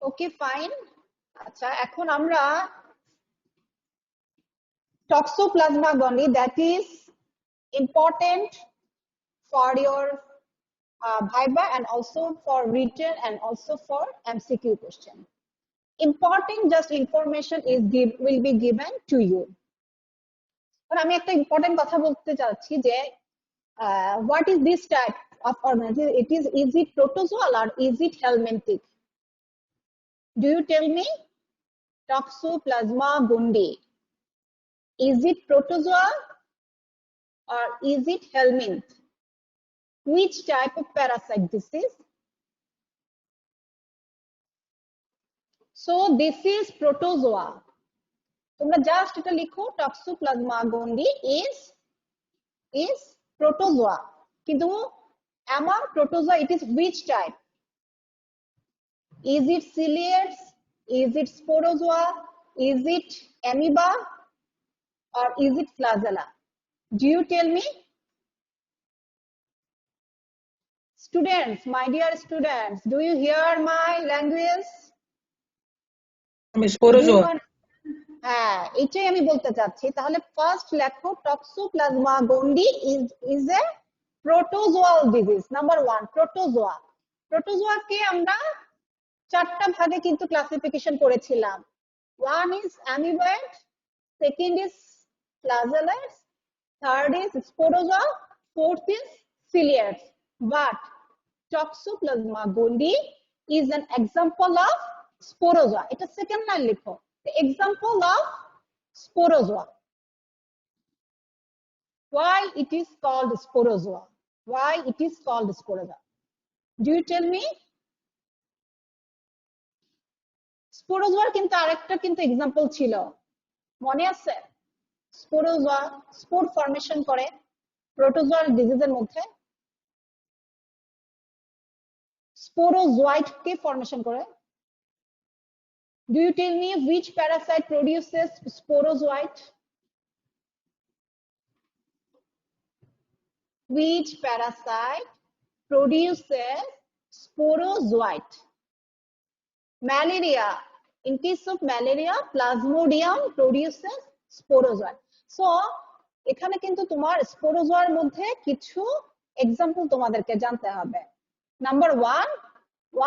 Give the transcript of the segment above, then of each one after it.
Okay fine. আচ্ছা, এখন আমরা Toxoplasma gondii, that is important for your viva and also for written and also for MCQ question. Important just information will be given to you. আমি একটা important কথা বলতে চাচ্ছি যে what is this type of organism? Is it protozoal or is it helminthic? Do you tell me? Toxoplasma gondii. Is it protozoa or is it helminth? Which type of parasite this is? So this is protozoa. তোমরা just এটা লিখো Toxoplasma gondii is protozoa. কিন্তু among protozoa it is which type? Is it ciliates? Is it sporozoa? Is it amoeba? Or is it flagella? Do you tell me? Students, my dear students, do you hear my language? Sporozoa. হ্যাঁ, এটাই আমি বলতে চাচ্ছি। তাহলে first লেখো Toxoplasma gondii is a protozoal disease. Number 1 protozoa. প্রোটোজোয়াকে আমরা চারটা ভাগে কিন্তু ক্লাসিফিকেশন করেছিলাম। One is amoeboid, second is flagellates, third is sporozoa, fourth is ciliates. But Toxoplasma gondii is an example of sporozoa. এটা সেকেন্ড লাইন লিখো। The example of sporozoa. Why it is called sporozoa? Why it is called sporozoa? Do you tell me? স্পোরোজোয়ার কিন্তু আরেকটা কিন্তু example ছিল, মনে আছে? স্পোরোজোয়া spore formation করে protozoal ডিজিজের মধ্যে। স্পোরোজোয়াইট কে ফর্মেশন করে। Do you tell me which parasite produces sporozoite? Which parasite produces sporozoite? Malaria. In case of malaria, Plasmodium produces sporozoite. So, এখানে কিন্তু তোমার স্পোরোজোয়ার মধ্যে কিছু এক্সাম্পল তোমাদেরকে জানতে হবে। Number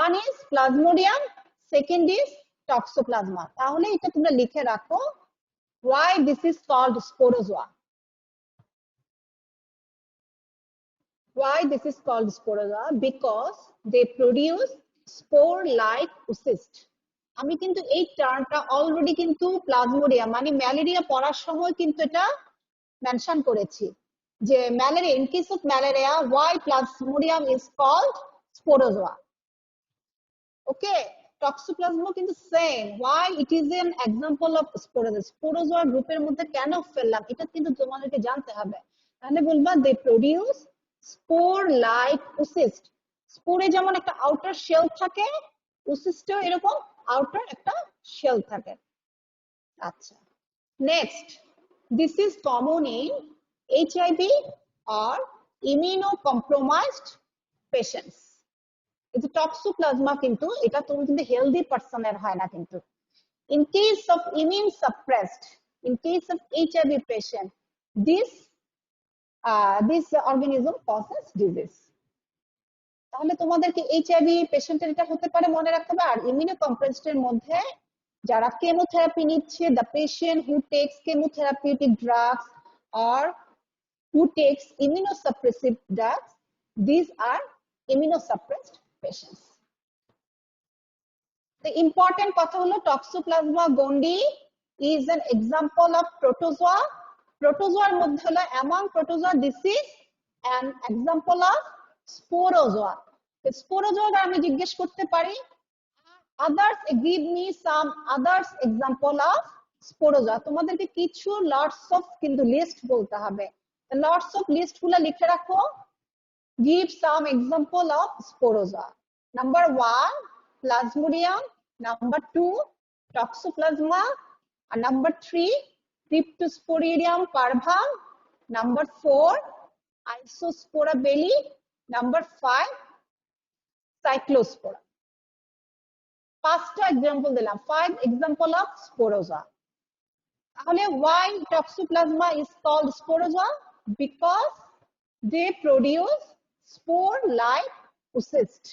1 is Plasmodium, second is Toxoplasma. তাহলে এটা তোমরা লিখে রাখো, why this is called sporozoa. Why this is called sporozoa? Because they produce spore like oocyst. আমি কিন্তু এই টার্মটা অলরেডি কিন্তু প্লাজমোডিয়াম মানে ম্যালেরিয়া পড়ার সময় কিন্তু এটা মেনশন করেছি যে malaria, in case of malaria, why Plasmodium is called sporozoa. Okay, Toxoplasma কিন্তু same, why it is an example of sporozoa. স্পোরোজোয়া গ্রুপের মধ্যে কেন ফেললাম এটা কিন্তু তোমাদেরকে জানতে হবে। তাহলে বলবা they produce spore like oocyst. স্পোরে যেমন একটা আউটার শেল থাকে, oocyst-এও এরকম আউটার একটা শেল থাকে। আচ্ছা, next, this is common in HIV or immunocompromised patients. এই যে টক্সোপ্লাজমা কিন্তু এটা তুমি কিন্তু হেলদি পারসনের হয় না কিন্তু। In case of immune suppressed, in case of HIV patient, this organism causes disease. তাহলে তোমাদেরকে HIV পেশেন্টের এটা হতে পারে মনে রাখতে হবে। আর ইমিউনোকম্প্রেসড এর মধ্যে যারা কেমোথেরাপি নিচ্ছে, the patient who takes chemotherapeutic drugs or who takes immunosuppressive drugs, these are immunosuppressed patients. The important কথা হলো Toxoplasma gondii is an example of protozoa. Protozoa মধ্যে হলো among protozoa this is an example of sporozoa. Sporozoa আমি জিজ্ঞেস করতে পারি others, give me some others example of sporozoa. তোমাদেরকে কিছু lots of কিন্তু লিস্ট বলতে হবে। lots of লিস্ট গুলো লিখে রাখো, give some example of sporozoa. Number 1 Plasmodium, number 2 Toxoplasma, and number 3 Cryptosporidium parvum, number 4 Isospora belli, number 5 Cyclospora. 5টা example দিলাম, 5 এক্সাম্পল অফ স্পোরোজোয়া। তাহলে why toxoplasma is called sporozoa? Because they produce spore like oocyst.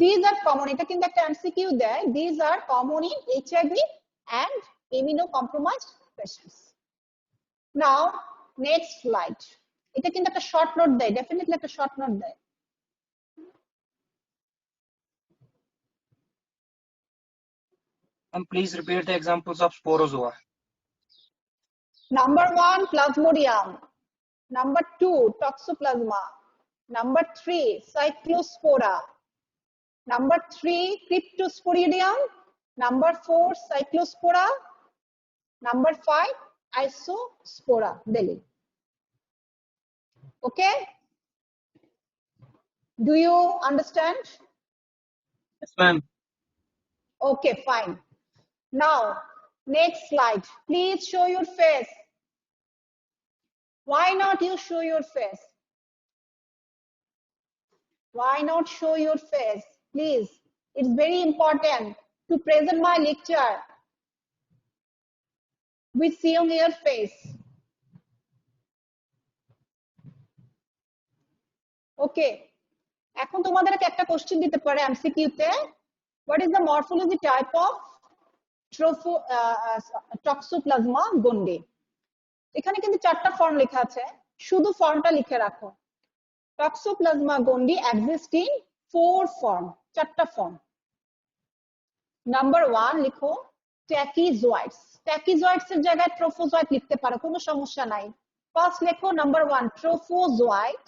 These are common, এটা কিন্তু একটা MCQ দেয়, these are common in HIV and immunocompromised patients. Now next slide, এটা কিন্তু একটা শর্ট নোট দেয়, ডেফিনেটলি একটা শর্ট নোট দেয়। And please repeat the examples of sporozoa. Number 1, Plasmodium. Number 2, Toxoplasma. Number 3, Cyclospora. Number 3, Cryptosporidium. Number 4, Cyclospora. Number 5, Isospora. Delhi. Okay? Do you understand? Yes, ma'am. Okay, fine. Now, next slide. Please show your face. Why not you show your face? Why not show your face? Please. It's very important to present my lecture with seeing your face. Okay. এখন তোমাদেরকে একটা question দিতে পারে MCQ তে, what is the morphology type of Toxoplasma gondii? এখানে কিন্তু 4টা form লেখা আছে, শুধু ফর্মটা লিখে রাখো। Toxoplasma gondii exist in 4 form, 4টা ফর্ম। নাম্বার 1 লিখো ট্যাকিজোয়েডস, ট্যাকিজোয়েডস এর জায়গায় ট্রোফোজয়েড লিখতে পারো, কোনো সমস্যা নাই। ফার্স্ট লেখো নাম্বার 1 ট্রোফোজয়েড,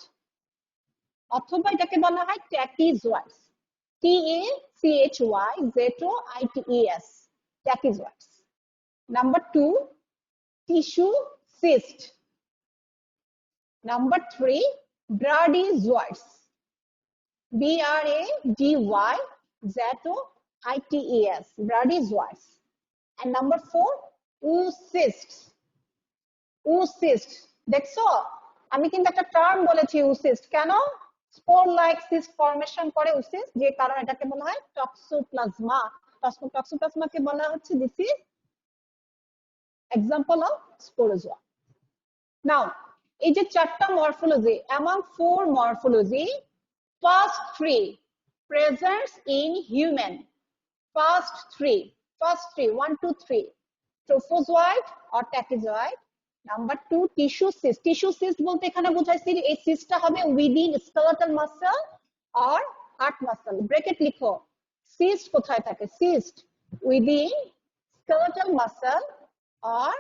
অথবা এটাকে বলা হয় ট্যাকিজোয়েডস, TACHYZOITES, ট্যাকিজোয়েডস। Number 2 tissue cyst. Number 3 ব্রাডিজোয়েডস, BRADYZOITES, ব্রাডিজোয়েডস। And number 4 oocysts, oocyst। দেখছো আমি কিন্তু একটা টার্ম বলেছি oocyst, কেন? স্পোর লাইক সিস্ট ফর্মেশন করে oocyst, যে কারণে এটাকে বলা হয় টক্সোপ্লাজমা। টক্সোপ্লাজমাকে বলা হচ্ছে দিস ইজ এক্সাম্পল অফ স্পোরোজোয়া। নাও এই যে 4টা morphology, among 4 morphology, first 3 presents in human, first 3, 1 2 3, trophozoite or tachyzoid. Number 2 tissue cyst, tissue cyst বলতে এখানে বোঝাইছি এই সিস্টটা হবে within skeletal muscle or heart muscle। Bracket লিখো, cyst কোথায় থাকে? cyst within skeletal muscle or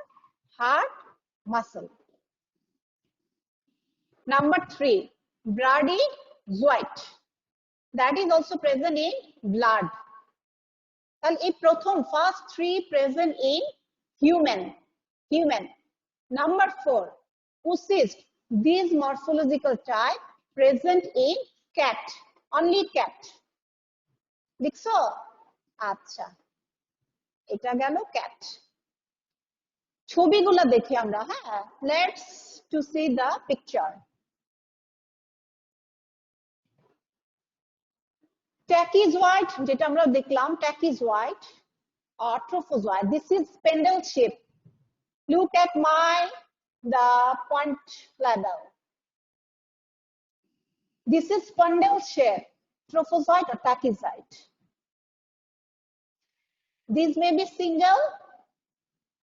heart muscle। Number 3 bradyzoite, that is also present in blood। তাহলে এই প্রথম first 3 present in human, human. Number 4 oocyst, this morphological type present in cat, only cat। লিখছো? আচ্ছা, এটা গেল cat. ছবিগুলো দেখি আমরা, হ্যাঁ, let's to see the picture. Tachyzoite যেটা আমরা দেখলাম, ট্যাকিজোয়েড or trophozoite, this is spindle shape। Look at the point label, this is spindle shape, trophozoite or tachyzoid। This may be single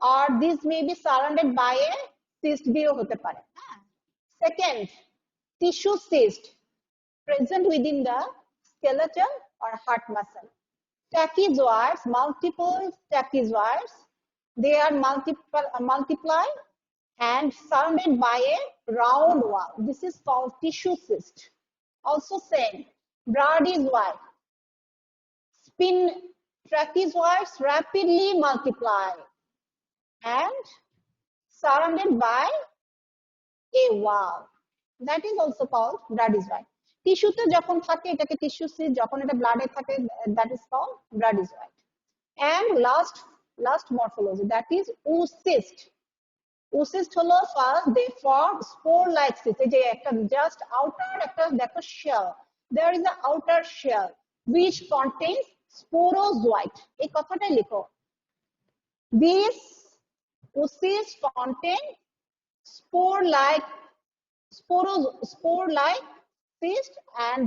or this may be surrounded by a cyst দিয়েও হতে পারে। Second, tissue cyst present within the skeleton or heart muscle। Tachyzoids, multiple tachyzoids, they are multiply and surrounded by a round wall. This is called tissue cyst। Also same, bradyzoid, trachezoids rapidly multiply and surrounded by a wall, that is also called bradyzoid। টিস্যুতে যখন থাকে এটাকে tissue cyst, যখন এটা ব্লাডে থাকে that is called bradyzoid। and last morphology, that is oocyst। oocyst হলো first they form spore like cyst, এই যে একটা জাস্ট আউটার একটা দেখো shell, there is a outer shell, which contains sporozoite. এই কথাটাই লিখো। These oocysts contain spore-like cysts, and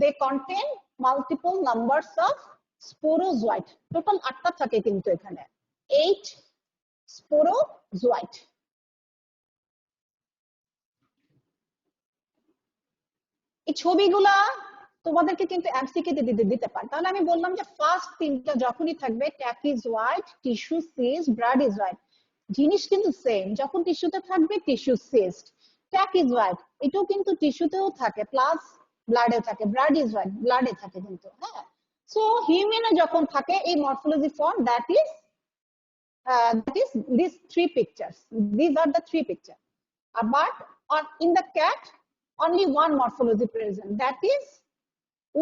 they contain multiple numbers of sporozoite. Total 8টা থাকে কিন্তু এখানে 8 sporozoite. এই ছবিগুলা তোমাদেরকে কিন্তু এমসিকিউ দিতে পারে। তাহলে আমি বললাম যে ফার্স্ট তিনটা যখনই থাকবে ট্যাকিজোয়েট, টিস্যু সিস্ট, ব্রাডিজোয়েট, জিনিস কিন্তু সেম। যখন টিস্যুতে থাকবে টিস্যু সিস্ট, ট্যাকিজোয়েট এটাও কিন্তু টিস্যুতেও থাকে প্লাস ব্লাডে থাকে, ব্রাডিজোয়েট ব্লাডে থাকে কিন্তু। হ্যাঁ, সো হিউম্যানে যখন থাকে এই morphology form, that is these three pictures. These are the three pictures. But in the cat, only one morphology present, that is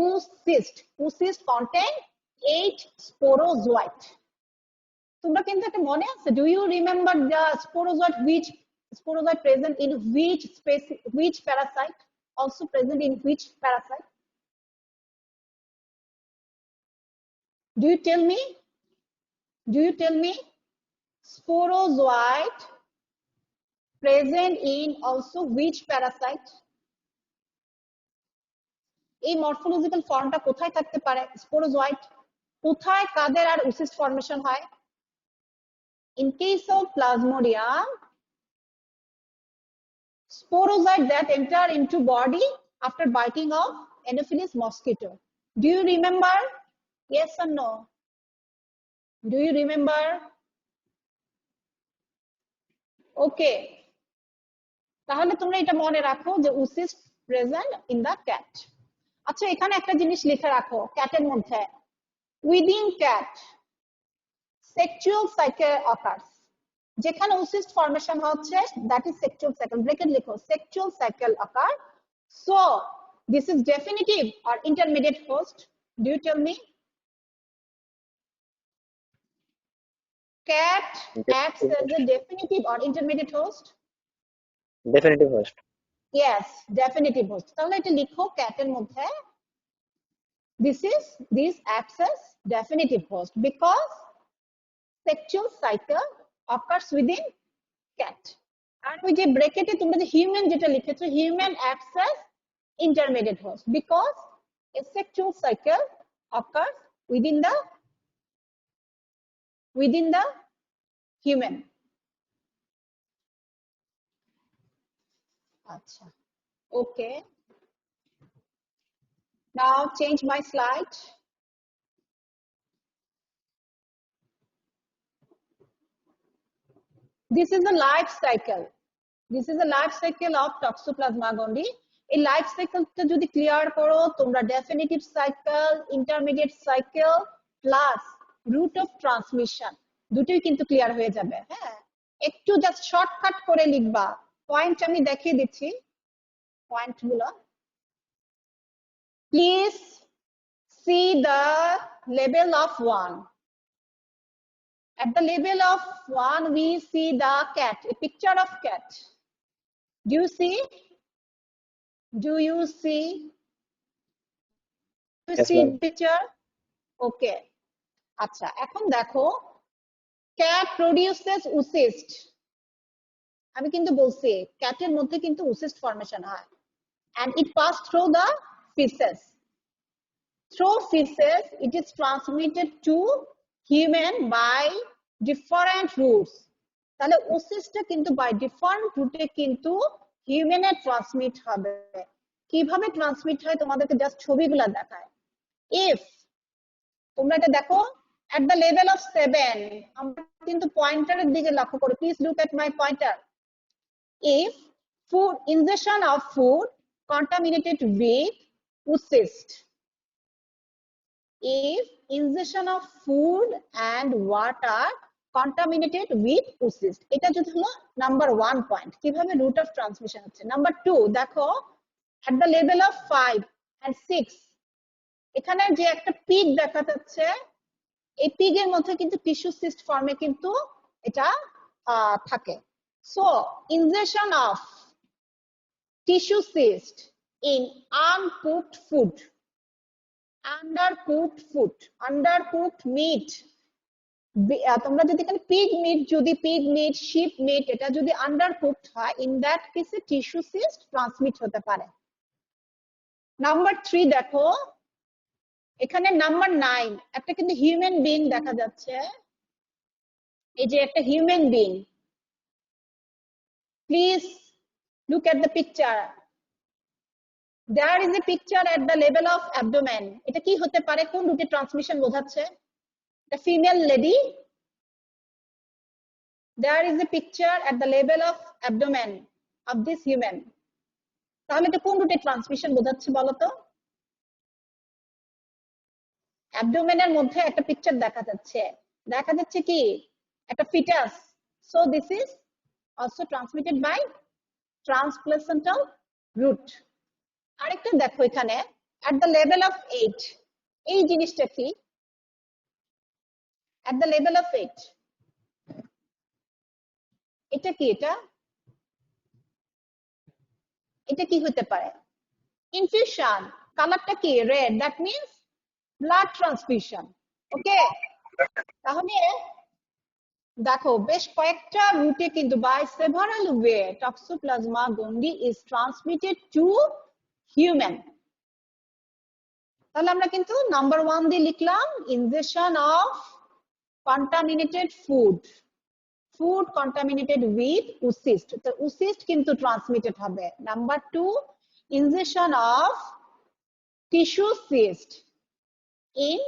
oocyst. Oocyst contain 8 sporozoite. তোমরা কিন্তু একটা মনে আছে, do you remember the sporozoite, which sporozoite present in which species, which parasite, also present in which parasite? Do you tell me? Do you tell me? Sporozoite present in also which parasite? এই morphological ফর্মটা কোথায় থাকতে পারে? Sporozoite. কোথায় কাদের আর ওসিস্ট formation হয়? In case of Plasmodium, sporozoite that enter into body after biting of Anopheles mosquito. Do you remember? Yes or no? Do you remember? Okay. তাহলে তোমরা এটা মনে রাখো যে oocyst present in the cat. আচ্ছা, এখানে একটা জিনিস লিখে রাখো ক্যাটের মধ্যে, within cat sexual cycle occurs. যেখানে oocyst formation হচ্ছে, that is sexual cycle. Bracket লিখো, sexual cycle occur. So this is definitive or intermediate host? Do you tell me? Cat acts as a definitive or intermediate host? Definitive host. Yes, definitive host. তাহলে এটা লিখো ক্যাটের মধ্যে this acts as definitive host because sexual cycle occurs within cat. আর ওই যে ব্র্যাকেটে তোমরা যে human যেটা লিখেছো, human acts as intermediate host because a sexual cycle occurs within the human. আচ্ছা, okay. Now change my slide. This is the life cycle. This is the life cycle of Toxoplasma gondii. এই life সাইকেলটা যদি clear করো তোমরা, definitive cycle, intermediate cycle plus route of transmission দুটোই কিন্তু clear হয়ে যাবে। হ্যাঁ, একটু জাস্ট শর্টকাট করে লিখবা। পয়েন্ট আমি দেখিয়ে দিচ্ছি পয়েন্টগুলো। Please see the level of 1. At the level of 1, we see the cat, a picture of cat. Do you see? Do you see? Do you Yes, see ma'am. the picture? Okay. আচ্ছা, এখন দেখো cat produces oocyst. আমি কিন্তু বলছি ক্যাটের মধ্যে কিন্তু oocyst formation হয় and it pass through the feces. Through feces, it is transmitted to human by different routes. তাহলে oocyst কিন্তু by different route কিন্তু হিউম্যানে ট্রান্সমিট হবে। কিভাবে ট্রান্সমিট হয় তোমাদেরকে জাস্ট ছবিগুলা দেখায়। if তোমরা এটা দেখো at the level of 7, আমরা কিন্তু পয়েন্টারের দিকে লক্ষ্য করো, please look at my pointer. If food ingestion of food contaminated with oocyst, if ingestion of food and water contaminated with oocyst, এটা যদি হলো নাম্বার 1 পয়েন্ট, কিভাবে রুট অফ ট্রান্সমিশন হচ্ছে। নাম্বার 2 দেখো at the level of 5 and 6, এখানে যে একটা pig দেখা যাচ্ছে, এই পিগের মধ্যে কিন্তু টিস্যু সিস্ট ফর্মে কিন্তু এটা থাকে। So ingestion of tissue cyst in uncooked food, undercooked food, undercooked meat, তোমরা যদি এখানে pig meat sheep meat এটা যদি undercooked হয়, in that case tissue cyst transmit হতে পারে। নাম্বার 3 দেখো, এখানে নাম্বার 9 একটা কিন্তু হিউম্যান বিং দেখা যাচ্ছে, এই যে একটা human being, please look at the picture. There is a picture at the level of abdomen. এটা কি হতে পারে, কোন রুটে ট্রান্সমিশন বোঝাচ্ছে? The female lady. There is a picture at the level of abdomen of this human. তাহলে এটা কোন রুটে ট্রান্সমিশন বোঝাচ্ছে বলো তো? অ্যাবডোমেনের মধ্যে একটা পিকচার দেখা যাচ্ছে কি একটা foetus. So this is also transmitted by transplacental route. আরেকটা দেখো এখানে at the level of 8, এই জিনিসটা কি? at the level of 8 এটা কি? এটা কি হতে পারে? ইনফিউশন। কালারটা কি? Red, that means blood transfusion. Okay, তাহলে দেখো বেশ কয়েকটা রুটে কিন্তু by several way toxoplasma gondii is transmitted to human. তাহলে আমরা কিন্তু নাম্বার 1 দিয়ে লিখলাম injection of contaminated food, food contaminated with oocyst, তো উসিস্ট কিন্তু ট্রান্সমিটেড হবে। Number 2 injection of tissue cyst in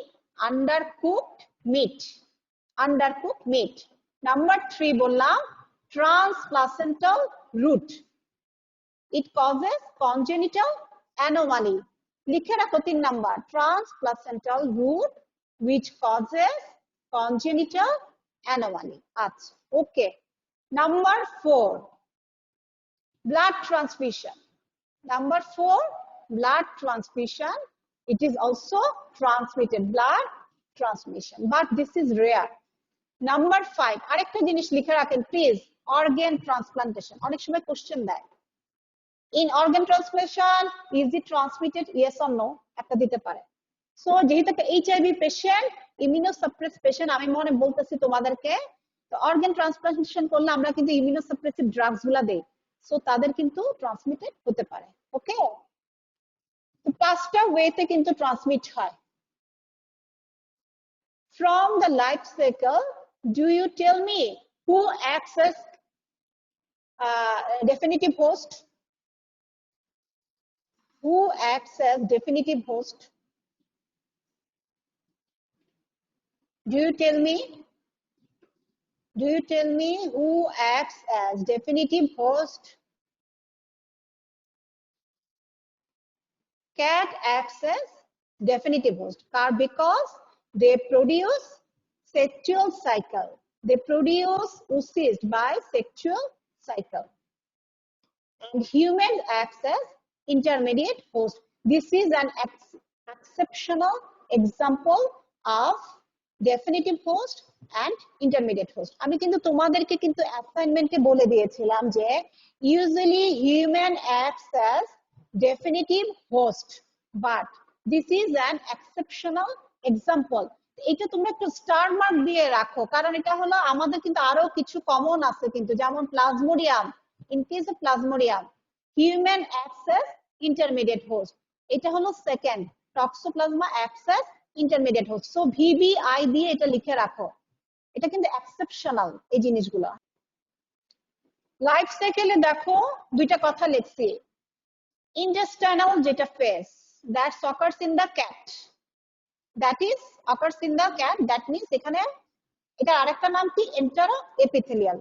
undercooked meat, undercooked meat. Number 3 বললাম transplacental route, it causes congenital anomaly. লিখে রাখো 3 number, transplacental route which causes congenital anomaly. আচ্ছা, okay. Number 4 blood transfusion. Number 4 blood transfusion, it is also transmitted, blood transmission, but this is rare. Number 5 আরেকটা জিনিস লিখে রাখেন please, organ transplantation। অনেক সময় question দেয়, in organ transplantation is it transmitted, yes or no, একটা দিতে পারে। সো যেহেতু একটা এইচআইভি পেশেন্ট, ইমিউনোসাপ্রেস পেশেন্ট, আমি মনে বলতেছি তোমাদেরকে, তো অর্গান ট্রান্সপ্লান্টেশন করলে আমরা কিন্তু ইমিউনোসাপ্রেসিভ ড্রাগস গুলা দেই, সো তাদের কিন্তু ট্রান্সমিটেড হতে পারে। ওকে, তো 5টা ওয়েতে কিন্তু ট্রান্সমিট হয়। From the life cycle, do you tell me who acts as definitive host? Who acts as definitive host? Do you tell me? Do you tell me who acts as definitive host? Cat acts as definitive host because they produce sexual cycle. They produce oocyst by sexual cycle. And humans acts as intermediate host. This is an exceptional example of definitive host and intermediate host. আমি কিন্তু তোমাদেরকে কিন্তু অ্যাসাইনমেন্টে বলে দিয়েছিলাম যে usually human acts as definitive host, but this is an exceptional example. এটা তোমরা একটু স্টার মার্ক দিয়ে রাখো, কারণ এটা হলো আমাদের কিন্তু আরো কিছু কমন আছে কিন্তু, যেমন plasmodium, in case of plasmodium human acts as intermediate host, এটা হলো second, toxoplasma acts as intermediate host, so VBI দিয়ে এটা লিখে রাখো, এটা কিন্তু এক্সেপশনাল এই জিনিসগুলো। লাইফ সাইকেলে দেখো দুইটা কথা লিখছি, intestinal যেটা phase that occurs in the cat, that is occurs in the cat, that means এখানে এটা আরেকটা নাম কি enteroepithelial।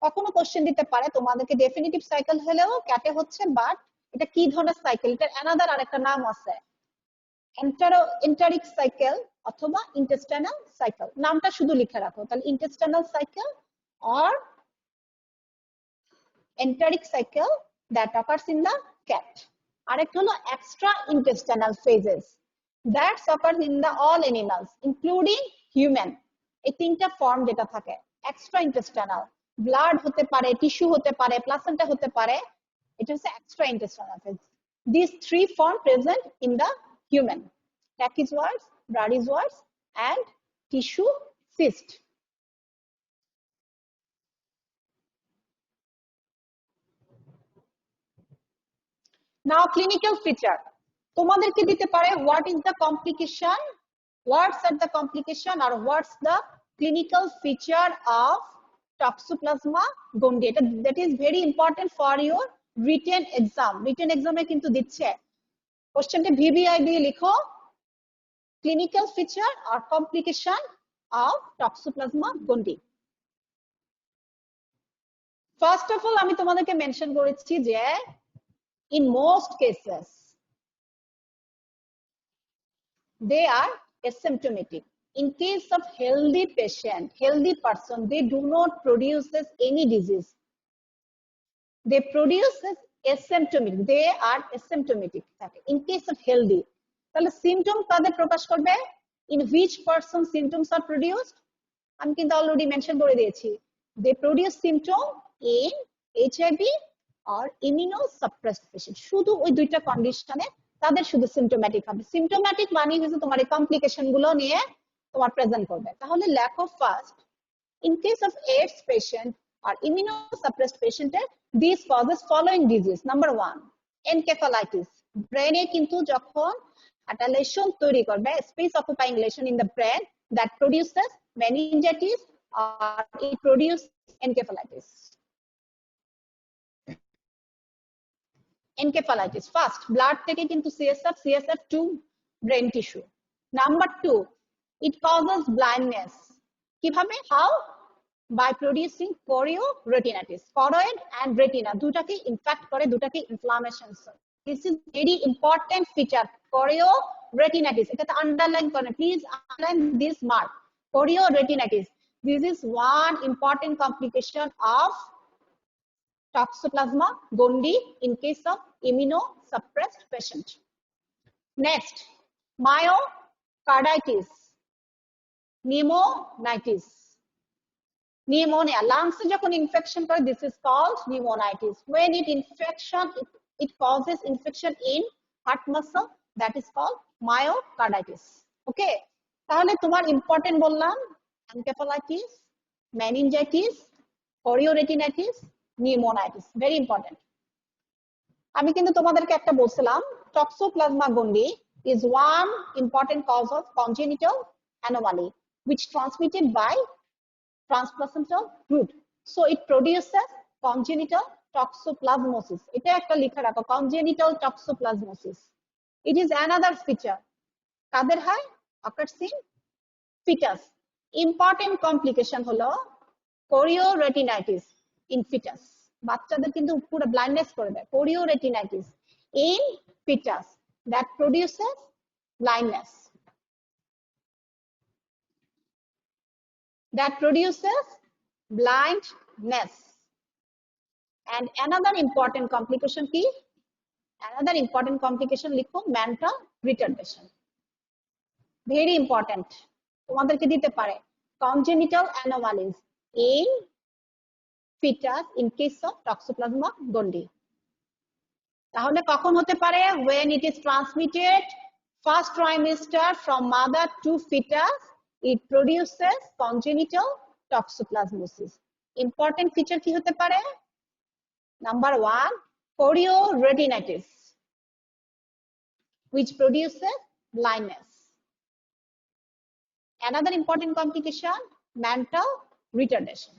কখনো কোশ্চেন দিতে পারে তোমাদেরকে ডেফিনিটিভ সাইকেল হলেও ক্যাটে হচ্ছে, বাট এটা কি ধরনের সাইকেল, এটা অ্যানাদার আরেকটা নাম আছে, এন্টারিক সাইকেল অথবা ইন্টেস্টাইনাল সাইকেল, নামটা শুধু লিখে রাখো, তাহলে intestinal cycle or enteric cycle that occurs in the cat. আরেকটা হলো extra intestinal phases that occurs in the all animals including human. এই তিনটা ফর্ম যেটা থাকে, extra intestinal, ব্লাড হতে পারে, টিস্যু হতে পারে, প্লাসেন্টা হতে পারে, এটা হচ্ছে extra intestinal phase. These three form present in the human. Tachyzoids, brachiozoids, and tissue cyst. Now clinical feature. তোমাদেরকে দিতে পারে what is the complication, what's at the complication or what's the clinical feature of Toxoplasma gondii. That is very important for your written exam. Written exam এ কিন্তু দিচ্ছে। কোশ্চেনটা VBI দিয়ে লিখো clinical feature or complication of Toxoplasma gondii. First of all আমি তোমাদেরকে mention করেছি যে in most cases they are asymptomatic. In case of healthy patient, healthy person, they do not produce any disease. They produce asymptomatic. They are asymptomatic. In case of healthy, তাহলে symptom কাদের প্রকাশ করবে? In which person symptoms are produced? আমি কিন্তু already mention করে দিয়েছি. They produce symptom in HIV or immunosuppressed patient. শুধু ওই দুইটা কন্ডিশনে তাদের শুধু সিম্পটোম্যাটিক হবে। সিম্পটোম্যাটিক মানে হচ্ছে তোমার এই কমপ্লিকেশন গুলো নিয়ে তোমার প্রেজেন্ট করবে। তাহলে lack of fast in case of AIDS patient or immunosuppressed patient, this causes following disease. Number 1, encephalitis. ব্রেনে কিন্তু যখন একটা লেশন তৈরি করবে, space occupying lesion in the brain that produces meningitis or it produces encephalitis. Encephalitis. First, blood থেকে কিন্তু CSF2 brain tissue. Number 2, it causes blindness. কিভাবে? How? By producing chorioretinitis. Choroid and retina দুটাকে in fact করে, দুটাকে inflammation. This is very important feature. Chorioretinitis. এটাতে underline করেন, please underline this mark. Chorioretinitis. This is one important complication of Toxoplasma gondii in case of immunosuppressed patient. Next, myocarditis, pneumonitis, pneumonia. Lungs যখন infection করে, this is called pneumonitis. When it causes infection in heart muscle, that is called myocarditis. Okay, তাহলে তোমার important বললাম encephalitis, meningitis, chorioretinitis, pneumonitis. Very important. আমি কিন্তু তোমাদেরকে একটা বলছিলাম Toxoplasma gondii is one important cause of congenital anomaly which transmitted by transplacental route. So it produces congenital toxoplasmosis. এটা একটা লিখে রাখো, congenital toxoplasmosis. It is another feature. কাদের হয়? occurs in fetus. Important complication হলো chorioretinitis in fetus. বাচ্চাদের কিন্তু পুরো blindness করে দেয়। chorioretinitis in fetus that produces blindness. That produces blindness. And another important complication কি? Another important complication লিখো mental retardation. Very important. তোমাদেরকে দিতে পারে congenital anomalies in fetus in case of Toxoplasma gondii. তাহলে কখন হতে পারে? When it is transmitted first trimester from mother to fetus, it produces congenital toxoplasmosis. Important feature কি হতে পারে? Number 1, chorioretinitis, which produces blindness. Another important complication, mental retardation.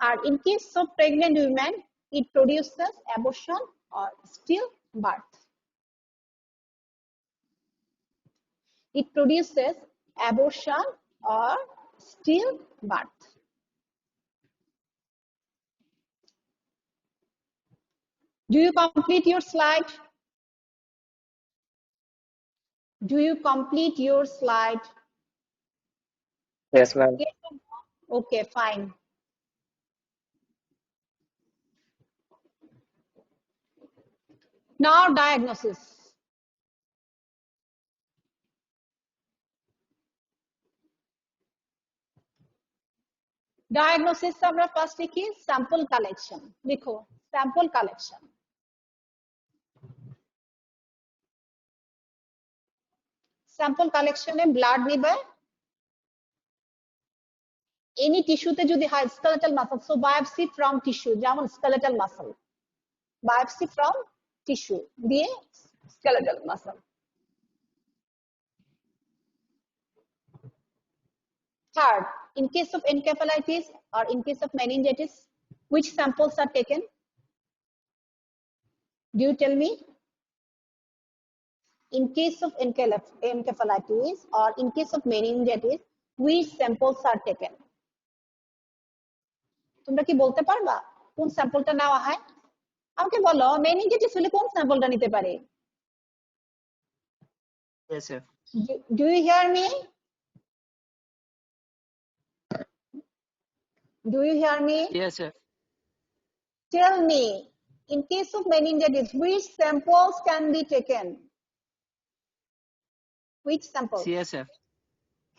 And in case of pregnant women, it produces abortion or stillbirth. It produces abortion or stillbirth. Do you complete your slide? Do you complete your slide? Yes, ma'am. Okay, fine. Now diagnosis. Diagnosis আমরা first লিখি sample collection. লিখো sample collection. Sample কালেকশনে blood নিবে any টিস্যুতে যদি হয় skeletal muscle, so biopsy from tissue, যেমন skeletal muscle, biopsy from tissue দিয়ে skeletal muscle. Third, in case of encephalitis or in case of meningitis, which samples are taken? Do you tell me? In case of encephalitis or in case of meningitis, which samples are taken? তোমরা কি বলতে পারবা কোন স্যাম্পলটা নেওয়া হয়? আমাকে বলো, meningitis হলে কোন স্যাম্পলটা নিতে পারে? Yes, sir. Do you hear me? Do you hear me? Yes, sir. Tell me, in case of meningitis, which samples can be taken? Which samples? CSF.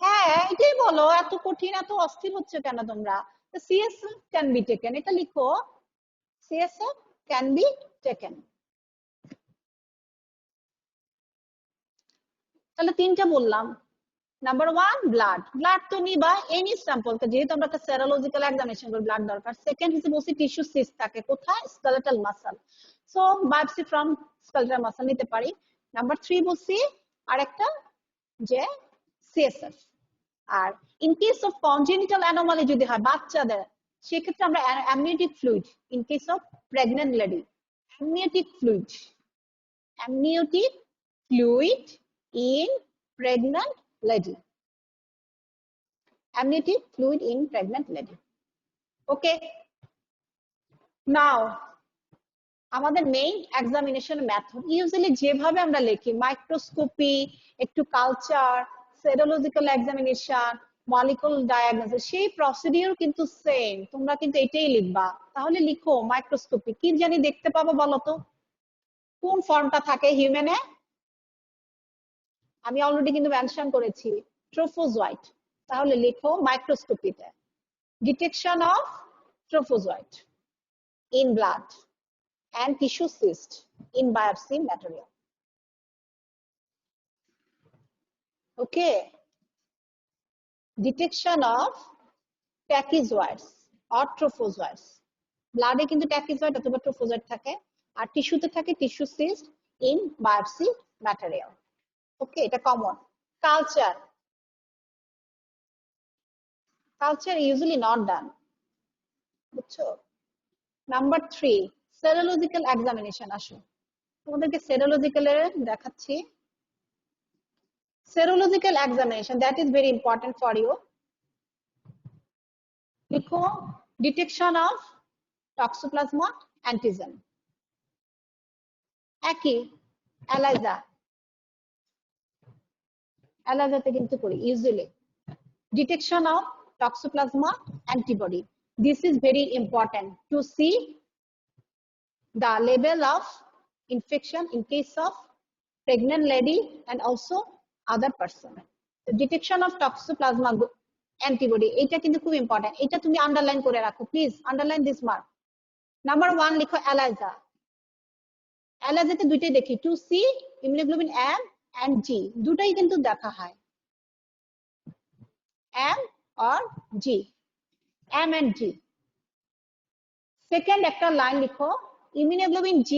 হ্যাঁ, এটাই বলো, এত কঠিন এত অস্থির হচ্ছে কেন তোমরা? CSF can be taken, এটা লিখো, CSF can be taken. তাহলে তিনটা বললাম। নাম্বার 1 ব্লাড, ব্লাড তো নিবা এনি স্যাম্পল, যেহেতু আমরা একটা সেরোলজিক্যাল এক্সামিনেশন করে ব্লাড দরকার। সেকেন্ড হিসেবে বলছি টিস্যু সিস্ট থাকে কোথায়? Skeletal muscle, so biopsy from skeletal muscle নিতে পারি। নাম্বার 3 বলছি আরেকটা যে সিএসএফ। আর in case of congenital anomaly যদি হয় বাচ্চাদের, সেক্ষেত্রে আমরা amniotic fluid, in case of pregnant lady amniotic fluid, amniotic fluid in pregnant lady, amniotic fluid in pregnant lady. Okay, now আমাদের মেইন এক্সামিনেশন মেথড ইউজুয়ালি যেভাবে আমরা লিখি, মাইক্রোস্কোপি, একটু culture, serological examination, molecular diagnosis, সেই procedure কিন্তু same, তোমরা কিন্তু এটাই লিখবা। তাহলে লিখো মাইক্রোস্কোপি, কি জানি দেখতে পাবো বলো তো? কোন ফর্মটা থাকে হিউম্যানে? আমি অলরেডি কিন্তু মেনশন করেছি ট্রোফোজোয়াইট। তাহলে লিখো মাইক্রোস্কোপিতে detection of trophozoite in blood and tissue cyst in biopsy material. Okay, detection of tachyzoites or trophozoites. ব্লাডে কিন্তু ট্যাকিজয়েড অথবা ট্রোফোজয়েড থাকে, আর টিস্যুতে থাকে tissue cyst in biopsy material. Okay, এটা common. Culture, culture usually not done, বুঝছো? Number 3 serological examination. আসো তোমাদেরকে সেরোলজিক্যালের দেখাচ্ছি। Serological examination, that is very important for you. লিখো ডিটেকশন অফ টক্সোপ্লাজমা অ্যান্টিজেন, একই এলাইজা, এলাইজাতে কিন্তু করি usually detection of toxoplasma antibody. This is very important to see the level of infection in case of pregnant lady and also other person. The detection of toxoplasma antibody, এটা কিন্তু খুব important, এটা তুমি underline করে রাখো please, underline this mark. Number 1 লিখো ELISA. এলাইজাতে দুইটাই দেখি, 2C immunoglobulin M and G, দুটাই কিন্তু দেখা হয়, M or G, M and G। Second একটা লাইন লিখো ইমিউনোগ্লোবিন G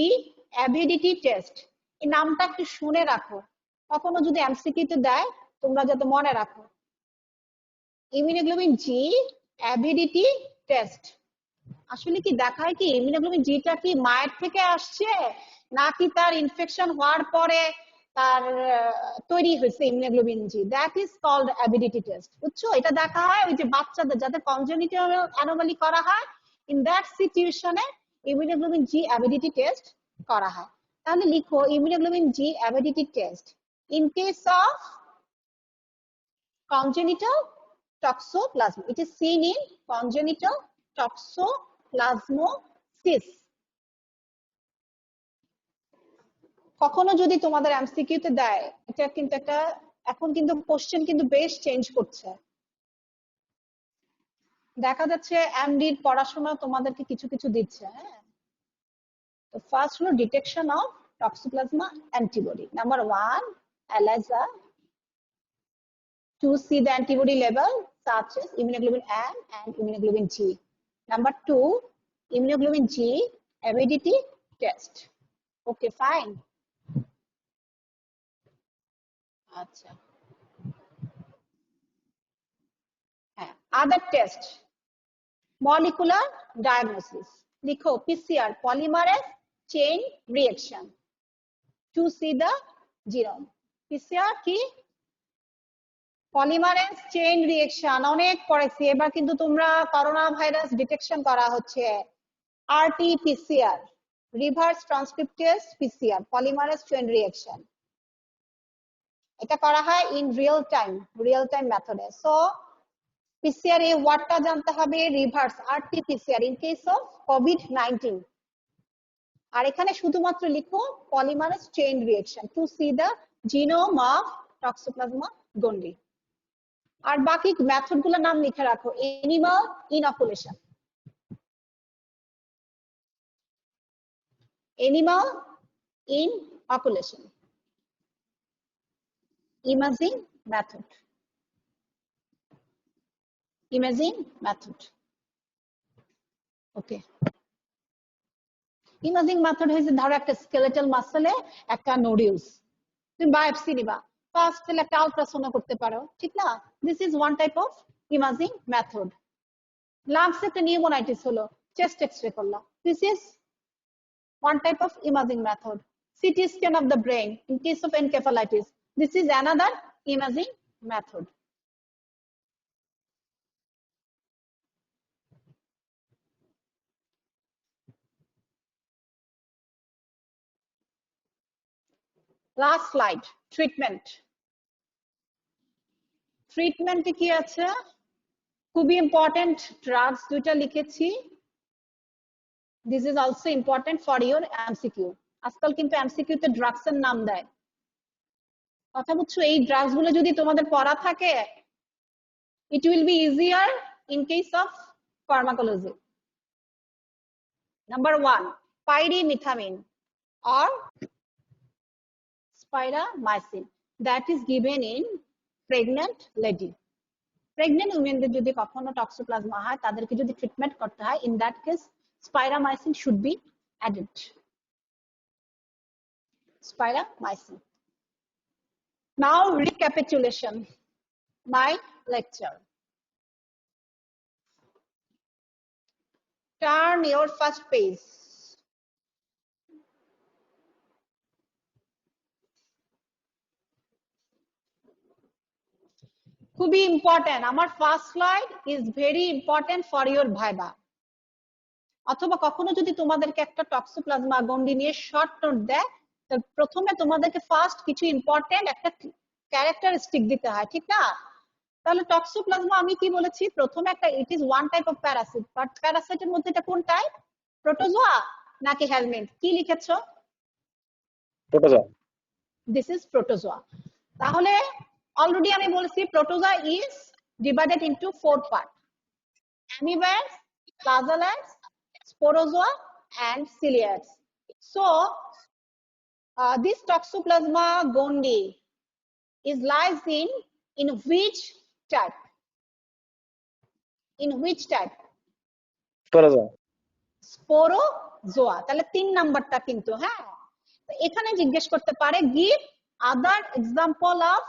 অ্যাভিডিটি টেস্ট, এই নামটা একটু শুনে রাখো, কখনো যদি এমসিকিউতে দেয় তোমরা যাতে মনে রাখো। ইমিউনোগ্লোবিন G অ্যাভিডিটি টেস্ট আসলে কি দেখায় কি ইমিউনোগ্লোবিন জিটা কি মায়ের থেকে আসছে নাকি তার ইনফেকশন হওয়ার পরে তার তৈরি হয়েছে immunoglobulin G, that is called avidity test. বুঝছো? এটা দেখা হয় ওই যে বাচ্চাদের যাদের কনজেনিটাল অ্যানোমালি করা হয়, ইন দ্যাট সিচুয়েশনে ইমিউনোগ্লোবিন জি অ্যাভিডিটি টেস্ট করা হয়। তাহলে লিখো immunoglobulin G avidity test in case of congenital toxoplasma, it is seen in congenital toxoplasmosis. কখনো যদি তোমাদের এমসিকিউতে দেয়, এটা কিন্তু একটা এখন কিন্তু কোশ্চেন কিন্তু বেশ চেঞ্জ করছে, দেখা যাচ্ছে এমডির পড়াশোনা তোমাদেরকে কিছু কিছু দিচ্ছে। হ্যাঁ, তো ফার্স্ট হলো detection of toxoplasma antibody. Number 1 ELISA, to see the antibody level such as immunoglobulin M and immunoglobulin G. Number 2, immunoglobulin G avidity test. Okay, fine. আচ্ছা, হ্যাঁ, other test, molecular diagnosis. লিখো PCR, polymerase chain reaction to see the genome. PCR কি? Polymerase chain reaction অনেক পড়েছি, এবার কিন্তু তোমরা corona virus detection করা হচ্ছে RT-PCR, reverse transcriptase PCR, polymerase chain reaction. এটা করা হয় ইন রিয়েল টাইম মেথডে। সো পিসিআর এ ওয়ার্ডটা জানতে হবে reverse RT-PCR in case of COVID-19, আর এখানে শুধুমাত্র লিখো polymerase chain reaction to see the genome of toxoplasma gondii. আর বাকি মেথড গুলোর নাম লিখে রাখো, animal inoculation, animal inoculation, imaging method, imaging method. Okay, imaging method হইছে ধরো একটা স্কেলেটাল মাসলে একটা নোডিউলস, তুমি বায়োপসি নিবা, ফার্স্ট তাহলে একটা আলট্রাসাউন্ড করতে পারো, ঠিক না? This is one type of imaging method. Lungs একটা নিউমোনাইটিস হলো, চেস্ট এক্সরে করলাম, this is one type of imaging method. CT scan of the brain in case of encephalitis, this is another imaging method. Last slide, treatment. Treatment কি আছে? খুবই important drugs দুইটা লিখেছি। This is also important for your MCQ. আজকাল কিন্তু MCQ তে drugs এর নাম দেয়, কথা বুঝছো? এই ড্রাগস গুলো যদি তোমাদের পড়া থাকে, it will be easier in case of pharmacology. Number 1, pyrimethamine or spiramycin, that is given in pregnant lady. Pregnant womenদের যদি কখনো টক্সোপ্লাজমা হয়, তাদেরকে যদি ট্রিটমেন্ট করতে হয়, in that case spiramycin should be added. Spiramycin. Now recapitulation my lecture. Turn your first page. খুবই important, আমার first slide is very important for your viva. অথবা কখনো যদি তোমাদেরকে একটা টক্সোপ্লাজমা গন্ডি নিয়ে শর্ট নোট দেয়, তো প্রথমে তোমাদেরকে ফার্স্ট কিছু ইম্পর্টেন্ট একটা ক্যারেক্টারিস্টিক দিতে হয়, ঠিক না? তাহলে টক্সোপ্লাজমা আমি কি বলেছি, প্রথমে একটা it is one type of parasite, but প্যারাসাইটের মধ্যে এটা কোন টাইপ, প্রোটোজোয়া নাকি হেলমিন্থ? কি লিখেছো? প্রোটোজোয়া। This is protozoa. তাহলে অলরেডি আমি বলেছি protozoa is divided into 4 part, amoebas, flagellas, sporozoa and ciliates. So this toxoplasma gondii is lies in which type? In which type? স্পোরোজোয়া। Sporozoa. তাহলে 3 নাম্বারটা কিন্তু, হ্যাঁ, এখানে জিজ্ঞেস করতে পারে give other example of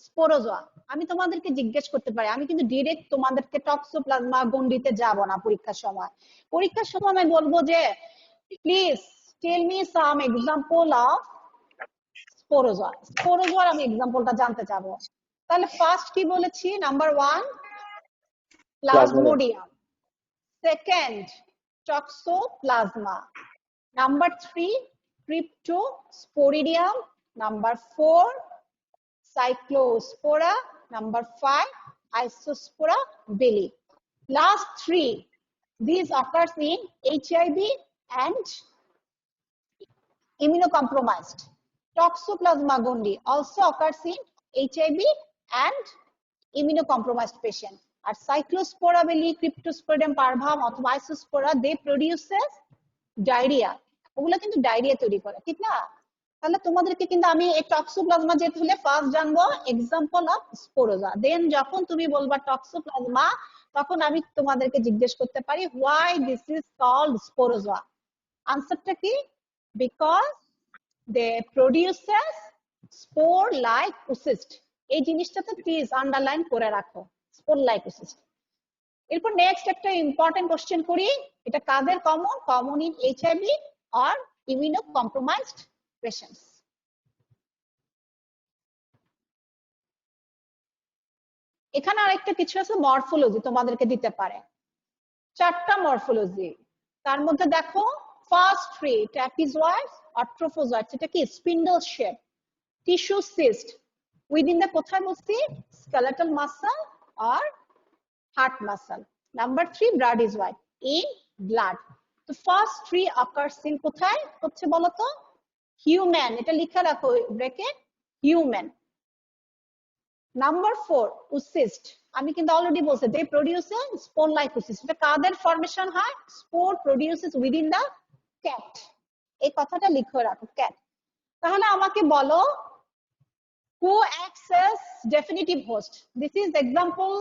sporozoa. আমি তোমাদেরকে জিজ্ঞেস করতে পারি, আমি কিন্তু ডিরেক্ট তোমাদেরকে টক্সোপ্লাজমা গন্ডিতে যাব না পরীক্ষার সময়। পরীক্ষার সময় আমি বলবো যে please tell me some example of sporozoa. স্পোরোজোয়ার আমি এক্সাম্পলটা জানতে চাবো। তাহলে ফার্স্ট কি বলেছি? Number 1 plasmodium, second toxoplasma, number 3 cryptosporidium, number 4 cyclospora, number 5 isospora belli. Last 3, these occurs in HIV and immunocompromised. Toxoplasma gondii also occurs in HIV and immunocompromised patient. আর cyclospora belli, cryptosporidium parvum অথবা isospora, they produces diarrhea. ওগুলো কিন্তু diarrhoea তৈরি করে, ঠিক না? তাহলে তোমাদেরকে কিন্তু আমি এই টক্সোপ্লাজমা যেতে হলে ফার্স্ট জানবো এক্সাম্পল অফ স্পোরোজা, দেন যখন তুমি বলবা টক্সোপ্লাজমা তখন আমি তোমাদেরকে জিজ্ঞেস করতে পারি why this is called sporozoa. আনসারটা কি? Because they produces spore like oocyst. এই জিনিসটাতে প্লিজ আন্ডারলাইন করে রাখো, স্পোর লাইক ওসিস্ট। এরপর নেক্সট একটা ইম্পর্টেন্ট কোশ্চেন করি, এটা কাদের কমন? কমন ইন এইচআইভি আর ইমিউনো কম্প্রোমাইজড পেশেন্টস। এখানে আরেকটা কিছু আছে মরফোলজি তোমাদেরকে দিতে পারে, 4টা মরফোলজি। তার মধ্যে দেখো ফার্স্ট 3 ট্র্যাপিজয়েড আর ট্রোফোজয়েড, এটা কি spindle shape, tissue cyst within the কোথায় বলছি স্কেলেটাল মাসল আর heart muscle. Number 3 bradyzoite in blood. তো ফার্স্ট 3 occurs in কোথায় হচ্ছে বলো তো? হিউম্যান, এটা লিখে রাখো ব্র্যাকেট, হিউম্যান। নাম্বার 4 ওসিস্ট, আমি কিন্তু অলরেডি বলছি দে প্রোডিউস এ স্পোর লাইক ওসিস্ট। এটা কাদের ফরমেশন হয়? Spore produces within the cat, এই কথাটা লিখে রাখো ক্যাট। তাহলে আমাকে বলো who acts as definitive host? This is example,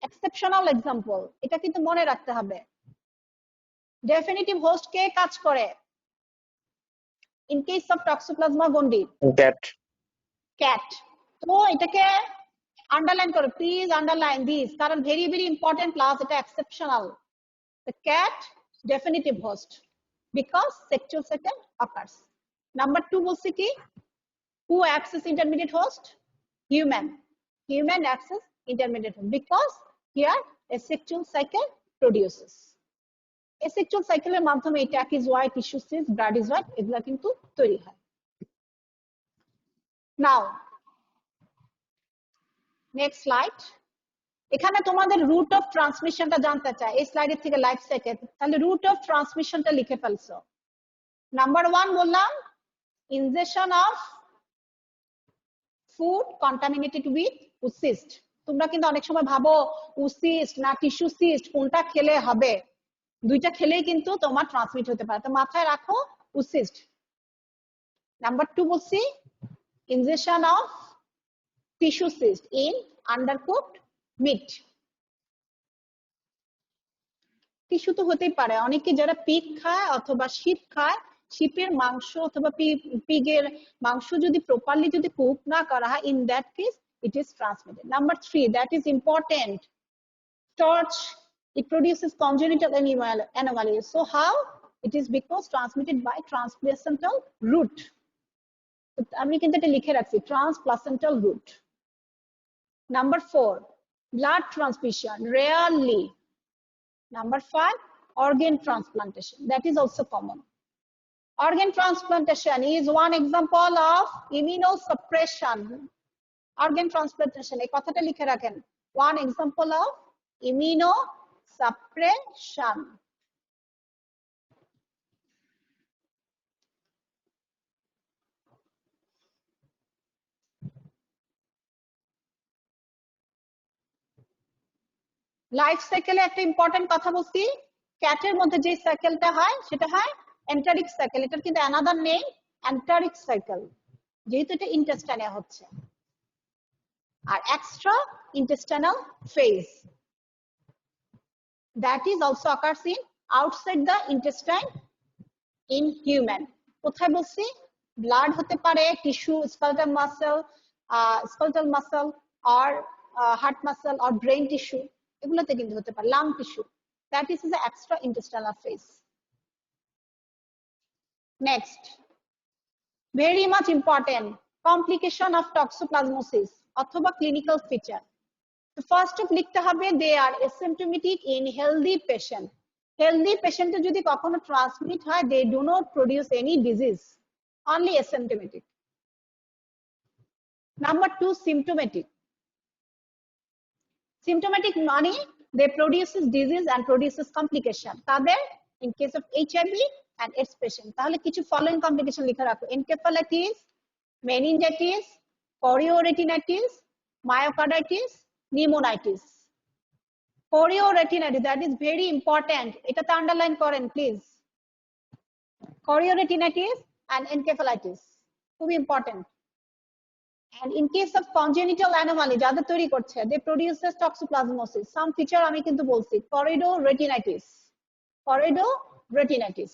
exceptional example, এটা কিন্তু মনে রাখতে হবে। ডেফিনিটিভ হোস্ট কে কাজ করে ইন কেস অফ টক্সোপ্লাজমা গন্ডি? Cat. ক্যাট। তো এটাকে আন্ডারলাইন করো প্লিজ, আন্ডারলাইন দিস, কারণ ভেরি ভেরি ইম্পর্টেন্ট প্লাস এটা exceptional. The cat definitive host because sexual cycle occurs. Number 2 বলছি কি? Who acts as intermediate host? Human. Human acts as intermediate host because here a sexual cycle produces. Asexual cycle এর মাধ্যমে এই trapezoid, tissue cyst, ব্রাডিজয়েড এগুলা কিন্তু তৈরি হয়। নাও next slide. এখানে তোমাদের রুট অফ ট্রান্সমিশনটা জানতে চাই এই স্লাইডের থেকে লাইফ সাইকেল। তাহলে রুট অফ ট্রান্সমিশনটা লিখে ফেলছো। নাম্বার 1 বললাম injection of food contaminated with oocyst. তোমরা কিন্তু অনেক সময় ভাবো ওসিস্ট না টিস্যু সিস্ট কোনটা খেলে হবে, দুইটা খেলেই কিন্তু তোমার ট্রান্সমিট হতে পারে, তো মাথায় রাখো ওসিস্ট। নাম্বার 2 বলছি injection of tissue cyst in undercooked meat. Tissue তো হতেই পারে, অনেকে যারা পিগ খায় অথবা শিপ খায়, শিপের মাংস অথবা পিগের মাংস যদি প্রপারলি যদি কুক না করা হয়, in that case it is transmitted. Number 3 that is important, torch, it produces congenital anomalies. So how? It is because transmitted by transplacental route. আমি কিন্তু এটা লিখে রাখছি transplacental route. Number 4 blood transfusion rarely. Number 5 organ transplantation, that is also common. Organ transplantation is one example of immunosuppression. Organ transplantation এই কথাটা লিখে রাখেন, one example of immunosuppression. Life সাইকেলে একটা ইম্পর্টেন্ট কথা বলছি, ক্যাটের মধ্যে যে সাইকেলটা হয় সেটা হয় এন্টারিক সাইকেল। এটার কিন্তু অ্যানাদার নেম এন্টারিক সাইকেল, যেহেতু এটা ইন্টেস্টাইনে হচ্ছে। আর extra intestinal phase, that is also occurs in outside the intestine in human. কোথায় বলছি? ব্লাড হতে পারে, tissue, skeletal muscle or heart muscle or brain tissue, এগুলোতে কিন্তু হতে পারে, lung tissue, that is the extra intestinal phase. Next, very much important, complication of toxoplasmosis অথবা clinical feature. তো ফার্স্ট অফ লিখতে হবে they are asymptomatic in healthy patient. Healthy পেশেন্টে যদি কখনো ট্রান্সমিট হয়, they do not produce any disease, only asymptomatic. Number 2 symptomatic. Symptomatic মানে they produces disease and produces complication, তাদের in case of HIV and AIDS patient. তাহলে কিছু following complication লিখে রাখো, encephalitis, meningitis, chorioretinitis, myocarditis, pneumonitis. Chorioretinitis, that is very important, এটাতে underline করেন please. Chorioretinitis and encephalitis, খুবই important. And in case of congenital anomaly, যাদের তৈরি করছে, they produces toxoplasmosis. Some feature আমি কিন্তু বলছি, choroidoretinitis. Choroidoretinitis.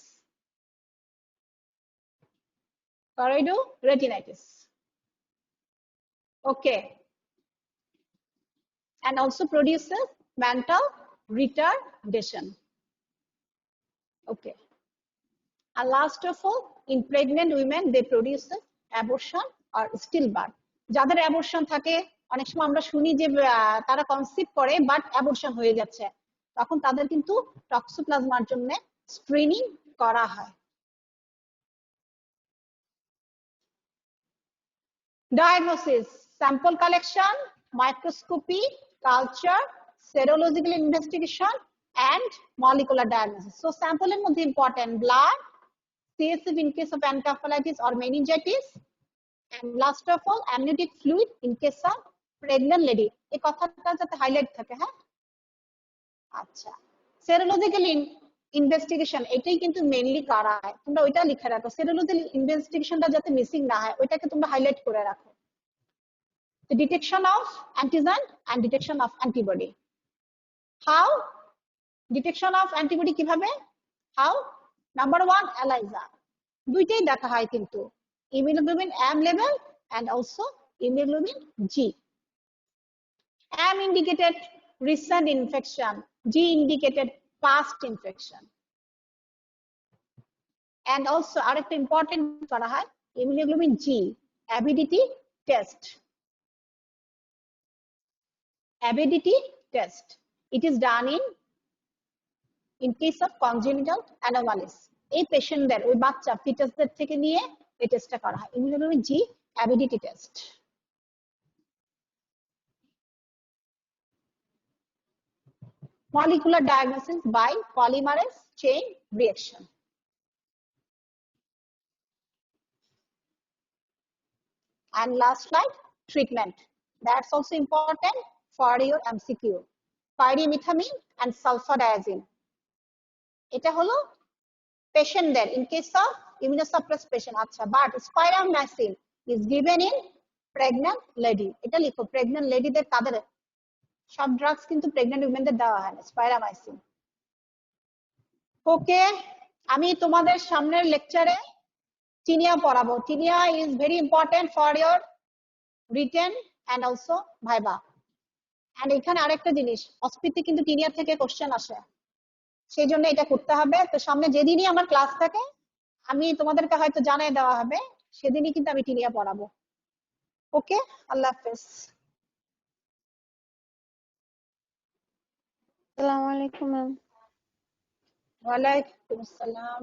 Choroidoretinitis. Okay. And also produces mental retardation. Okay. And last of all, in pregnant women, they produce abortion or stillbirth. যাদের abortion থাকে, অনেক সময় আমরা শুনি যে তারা কনসিভ করে বাট অ্যাবর্শন হয়ে যাচ্ছে, তখন তাদের কিন্তু টক্সোপ্লাজমার জন্য স্ক্রিনিং করা হয়। Diagnosis: sample collection, microscopy, culture, serological investigation, and molecular diagnosis. So sample এর মধ্যে important blood, CSF in case of encephalitis or meningitis, and last of all amniotic fluid in case of pregnant lady. এই কথাটা যাতে highlight থাকে। হ্যাঁ, আচ্ছা, serological investigation এটাই কিন্তু মেইনলি করা হয়, তোমরা ওইটা লিখে রাখো। সেরোলজিক্যাল ইনভেস্টিগেশনটা যাতে মিসিং না হয় ওইটাকে তোমরা হাইলাইট করে রাখো। The detection of antigen and detection of antibody. How? Detection of antibody কিভাবে? How? Number 1, ELISA. দুইটাই দেখা হয় কিন্তু, hemoglobin M level and also hemoglobin G. M indicated recent infection, G indicated past infection. And also আরেকটা important করা হয় hemoglobin G avidity test. Avidity test. It is done in case of congenital anomalies. এই পেশেন্টদের, ওই বাচ্চা ফিটাসদের থেকে নিয়ে এই টেস্টটা করা হয়, hemoglobin G avidity test. Molecular diagnosis by polymerase chain reaction. And last slide, treatment. That's also important for your MCQ. Pyrimethamine and sulfadiazine. এটা হলো পেশেন্টদের in case of immunosuppressed patient. আচ্ছা, but spiramycin is given in pregnant lady. এটা লিখো, pregnant ladyদের তাদের সব drugs কিন্তু pregnant উইমেনদের দেওয়া হয় না, স্পাইরামাইসিন। ওকে, আমি তোমাদের সামনের লেকচারে টিনিয়া পড়াবো। Tinea is very important for your written and also viva. And এখানে আরেকটা জিনিস, অস্পিতে কিন্তু টিনিয়া থেকে কোশ্চেন আসে, সেই জন্য এটা করতে হবে। তো সামনে যেদিনই আমার ক্লাস থাকে আমি তোমাদেরকে হয়তো জানিয়ে দেওয়া হবে, সেদিনই কিন্তু আমি টিনিয়া পড়াবো। ওকে, আল্লাহ হাফেজ। আসসালামু আলাইকুম ম্যাম। ওয়ালাইকুম আসসালাম।